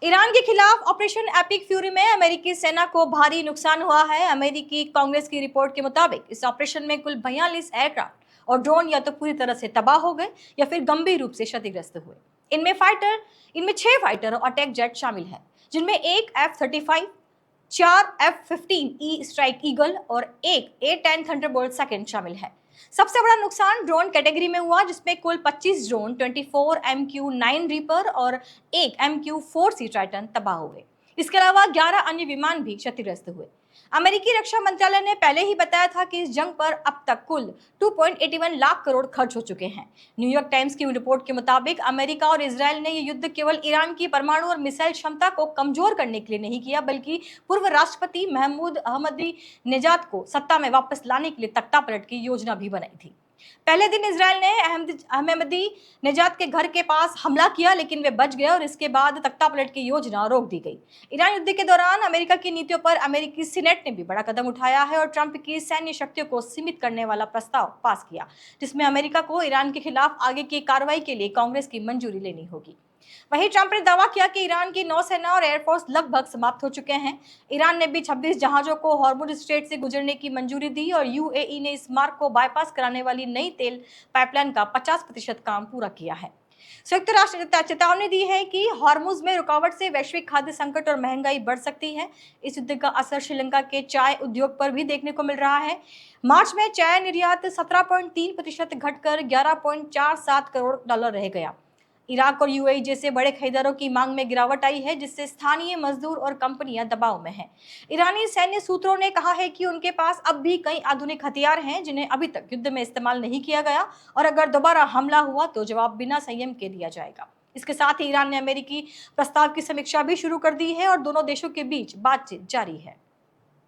Iran के खिलाफ operation epic fury में अमेरिकी सेना को भारी नुकसान हुआ है। अमेरिकी कांग्रेस की रिपोर्ट के मुताबिक इस ऑपरेशन में कुल 42 एयरक्राफ्ट और ड्रोन या तो पूरी तरह से तबाह हो गए या फिर गंभीर रूप से क्षतिग्रस्त हुए। इनमें 6 फाइटर और अटैक जेट शामिल है, जिनमें एक F-35, 4 F-15E स्ट्राइक ईगल और एक A-10 थंडरबोल्ट सेकंड शामिल है। सबसे बड़ा नुकसान ड्रोन कैटेगरी में हुआ, जिसमें कुल 25 ड्रोन, 24 MQ-9 रीपर और एक MQ-4C ट्राइटन तबाह हुए। इसके अलावा 11 अन्य विमान भी क्षतिग्रस्त हुए। अमेरिकी रक्षा मंत्रालय ने पहले ही बताया था कि इस जंग पर अब तक कुल 2.81 लाख करोड़ खर्च हो चुके हैं। न्यूयॉर्क टाइम्स की रिपोर्ट के मुताबिक अमेरिका और इजरायल ने यह युद्ध केवल ईरान की परमाणु और मिसाइल क्षमता को कमजोर करने के लिए नहीं किया, बल्कि पूर्व राष्ट्रपति महमूद अहमदी नेजाद को सत्ता में वापस लाने के लिए तख्तापलट की योजना भी बनाई थी। पहले दिन इजरायल ने अहमदी नेजाद के घर के पास हमला किया, लेकिन वे बच गए और इसके बाद तख्तापलट की योजना रोक दी गई। ईरान युद्ध के दौरान अमेरिका की नीतियों पर अमेरिकी सीनेट ने भी बड़ा कदम उठाया है और ट्रंप की सैन्य शक्तियों को सीमित करने वाला प्रस्ताव पास किया, जिसमें अमेरिका को ईरान के खिलाफ आगे की कार्रवाई के लिए कांग्रेस की मंजूरी लेनी होगी। वहीं ट्रंप ने दावा किया कि ईरान की नौसेना और एयरफोर्स लगभग समाप्त हो चुके हैं। ईरान ने भी 26 जहाजों को हॉर्मुज स्ट्रेट से गुजरने की मंजूरी दी और यूएई ने इस मार्ग को बाईपास कराने वाली नई तेल पाइपलाइन का 50% काम पूरा किया है। संयुक्त राष्ट्र ने चेतावनी दी है कि हॉर्मुज में रुकावट से वैश्विक खाद्य संकट और महंगाई बढ़ सकती है। इस युद्ध का असर श्रीलंका के चाय उद्योग पर भी देखने को मिल रहा है। मार्च में चाय निर्यात 17.3% घटकर $11.47 करोड़ रह गया। इराक और यूएई जैसे बड़े खरीदारों की मांग में गिरावट आई है, जिससे स्थानीय मजदूर और कंपनियां दबाव में हैं। ईरानी सैन्य सूत्रों ने कहा है कि उनके पास अब भी कई आधुनिक हथियार हैं, जिन्हें अभी तक युद्ध में इस्तेमाल नहीं किया गया, और अगर दोबारा हमला हुआ तो जवाब बिना संयम के दिया जाएगा। इसके साथ ही ईरान ने अमेरिकी प्रस्ताव की समीक्षा भी शुरू कर दी है और दोनों देशों के बीच बातचीत जारी है।